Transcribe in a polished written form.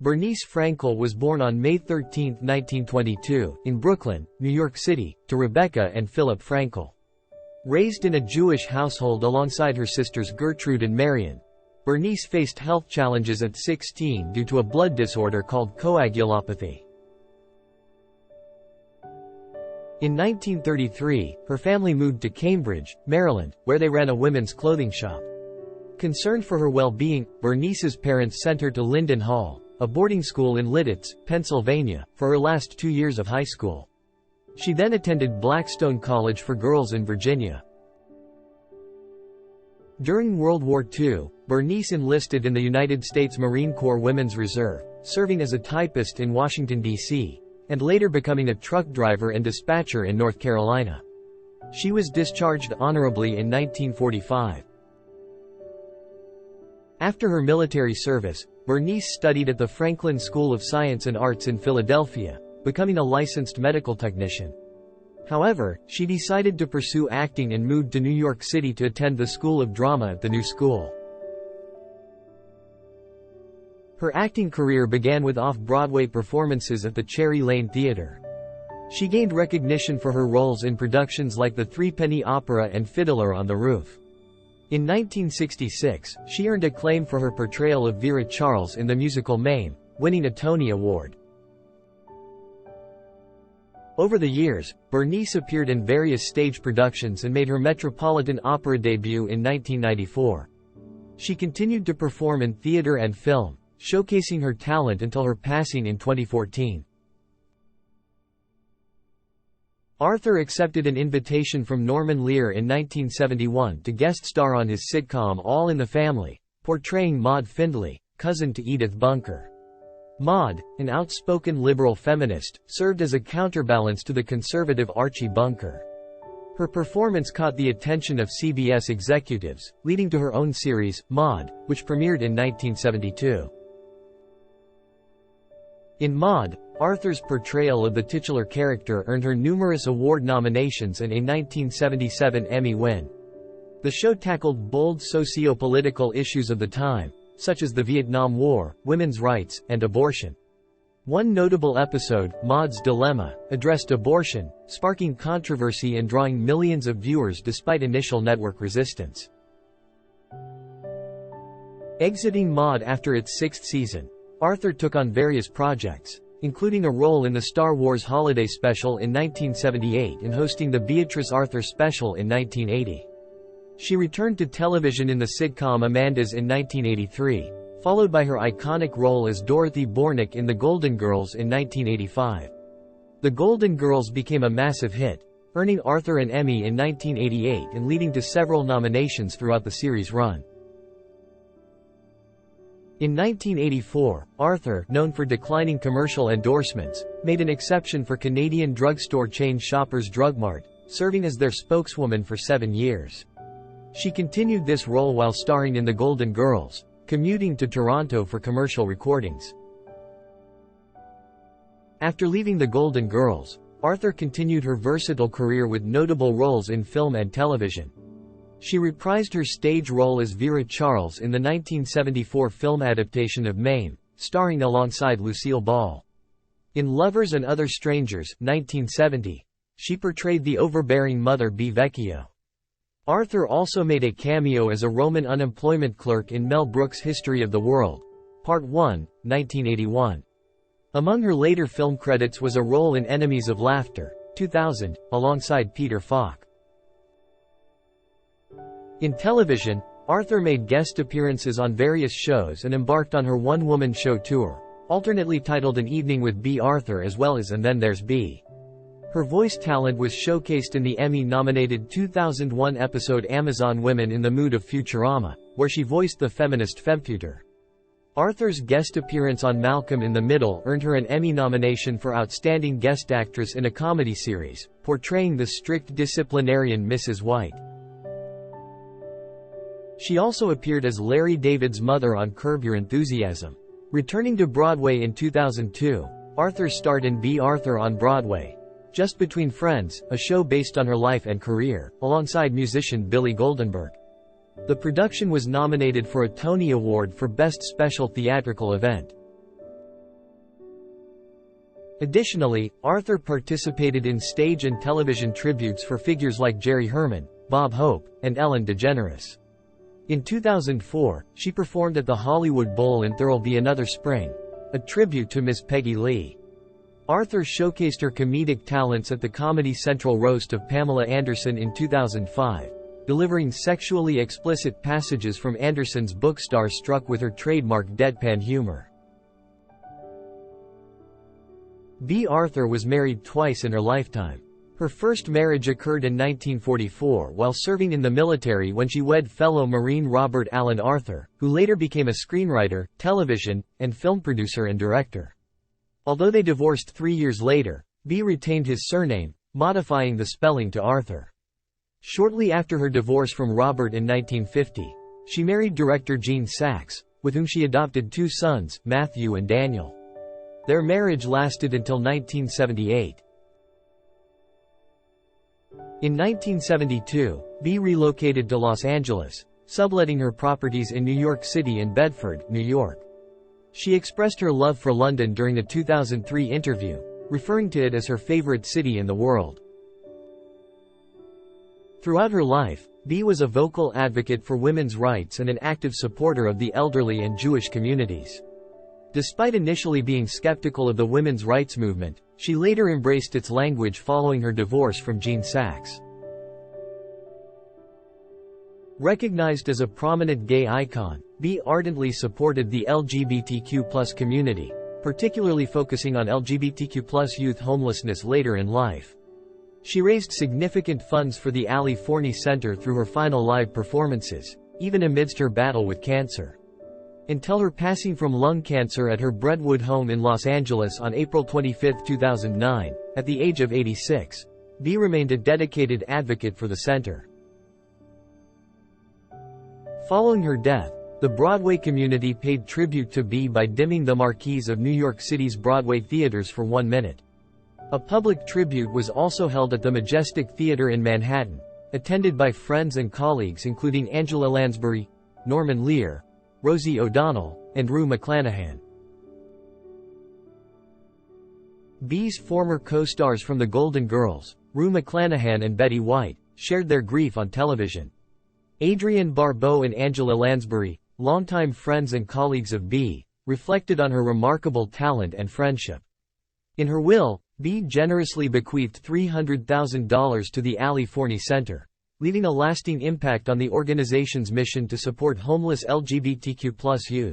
Bernice Frankel was born on May 13, 1922, in Brooklyn, New York City, to Rebecca and Philip Frankel. Raised in a Jewish household alongside her sisters Gertrude and Marian, Bernice faced health challenges at 16 due to a blood disorder called coagulopathy. In 1933, her family moved to Cambridge, Maryland, where they ran a women's clothing shop. Concerned for her well-being, Bernice's parents sent her to Linden Hall, a boarding school in Lititz, Pennsylvania, for her last 2 years of high school. She then attended Blackstone College for Girls in Virginia. During World War II, Bernice enlisted in the United States Marine Corps Women's Reserve, serving as a typist in Washington, D.C., and later becoming a truck driver and dispatcher in North Carolina. She was discharged honorably in 1945. After her military service, Bernice studied at the Franklin School of Science and Arts in Philadelphia, becoming a licensed medical technician. However, she decided to pursue acting and moved to New York City to attend the School of Drama at the new school. Her acting career began with off-Broadway performances at the Cherry Lane Theatre. She gained recognition for her roles in productions like The Threepenny Opera and Fiddler on the Roof. In 1966, she earned acclaim for her portrayal of Vera Charles in the musical Mame, winning a Tony Award. Over the years, Bernice appeared in various stage productions and made her Metropolitan Opera debut in 1994. She continued to perform in theater and film, showcasing her talent until her passing in 2014. Arthur accepted an invitation from Norman Lear in 1971 to guest star on his sitcom All in the Family, portraying Maude Findlay, cousin to Edith Bunker. Maude, an outspoken liberal feminist, served as a counterbalance to the conservative Archie Bunker. Her performance caught the attention of CBS executives, leading to her own series, Maude, which premiered in 1972. In Maude, Arthur's portrayal of the titular character earned her numerous award nominations and a 1977 Emmy win. The show tackled bold socio-political issues of the time, such as the Vietnam War, women's rights, and abortion. One notable episode, Maude's Dilemma, addressed abortion, sparking controversy and drawing millions of viewers despite initial network resistance. Exiting Maude after its sixth season, Arthur took on various projects, including a role in the Star Wars Holiday Special in 1978 and hosting the Beatrice Arthur Special in 1980. She returned to television in the sitcom Amanda's in 1983, followed by her iconic role as Dorothy Bornick in The Golden Girls in 1985. The Golden Girls became a massive hit, earning Arthur an Emmy in 1988 and leading to several nominations throughout the series' run. In 1984, Arthur, known for declining commercial endorsements, made an exception for Canadian drugstore chain Shoppers Drug Mart, serving as their spokeswoman for 7 years. She continued this role while starring in The Golden Girls, commuting to Toronto for commercial recordings. After leaving The Golden Girls, Arthur continued her versatile career with notable roles in film and television. She reprised her stage role as Vera Charles in the 1974 film adaptation of Mame, starring alongside Lucille Ball. In Lovers and Other Strangers, 1970, she portrayed the overbearing mother Bea Vecchio. Arthur also made a cameo as a Roman unemployment clerk in Mel Brooks' History of the World, Part 1, 1981. Among her later film credits was a role in Enemies of Laughter, 2000, alongside Peter Falk. In television, Arthur made guest appearances on various shows and embarked on her one-woman show tour, alternately titled An Evening with Bea Arthur as well as And Then There's Bea. Her voice talent was showcased in the Emmy-nominated 2001 episode Amazon Women in the Mood of Futurama, where she voiced the feminist Femputer. Arthur's guest appearance on Malcolm in the Middle earned her an Emmy nomination for Outstanding Guest Actress in a Comedy Series, portraying the strict disciplinarian Mrs. White. She also appeared as Larry David's mother on Curb Your Enthusiasm. Returning to Broadway in 2002, Arthur starred in Bea Arthur on Broadway, Just Between Friends, a show based on her life and career, alongside musician Billy Goldenberg. The production was nominated for a Tony Award for Best Special Theatrical Event. Additionally, Arthur participated in stage and television tributes for figures like Jerry Herman, Bob Hope, and Ellen DeGeneres. In 2004, she performed at the Hollywood Bowl in Thurlby another spring, a tribute to Miss Peggy Lee. Arthur showcased her comedic talents at the Comedy Central roast of Pamela Anderson in 2005, delivering sexually explicit passages from Anderson's book Starstruck with her trademark deadpan humor. Bea Arthur was married twice in her lifetime. Her first marriage occurred in 1944 while serving in the military when she wed fellow Marine Robert Allen Arthur, who later became a screenwriter, television, and film producer and director. Although they divorced 3 years later, Bea retained his surname, modifying the spelling to Arthur. Shortly after her divorce from Robert in 1950, she married director Gene Saks, with whom she adopted 2 sons, Matthew and Daniel. Their marriage lasted until 1978. In 1972, Bea relocated to Los Angeles, subletting her properties in New York City and Bedford, New York. She expressed her love for London during a 2003 interview, referring to it as her favorite city in the world. Throughout her life, Bea was a vocal advocate for women's rights and an active supporter of the elderly and Jewish communities. Despite initially being skeptical of the women's rights movement, she later embraced its language following her divorce from Gene Saks. Recognized as a prominent gay icon, Bea ardently supported the LGBTQ+ community, particularly focusing on LGBTQ+ youth homelessness later in life. She raised significant funds for the Ali Forney Center through her final live performances, even amidst her battle with cancer. Until her passing from lung cancer at her Brentwood home in Los Angeles on April 25, 2009, at the age of 86, Bea remained a dedicated advocate for the center. Following her death, the Broadway community paid tribute to Bea by dimming the marquees of New York City's Broadway theaters for 1 minute. A public tribute was also held at the Majestic Theater in Manhattan, attended by friends and colleagues including Angela Lansbury, Norman Lear, Rosie O'Donnell, and Rue McClanahan. Bea's former co-stars from The Golden Girls, Rue McClanahan and Betty White, shared their grief on television. Adrienne Barbeau and Angela Lansbury, longtime friends and colleagues of Bea, reflected on her remarkable talent and friendship. In her will, Bea generously bequeathed $300,000 to the Ali Forney Center, leaving a lasting impact on the organization's mission to support homeless LGBTQ+ youth.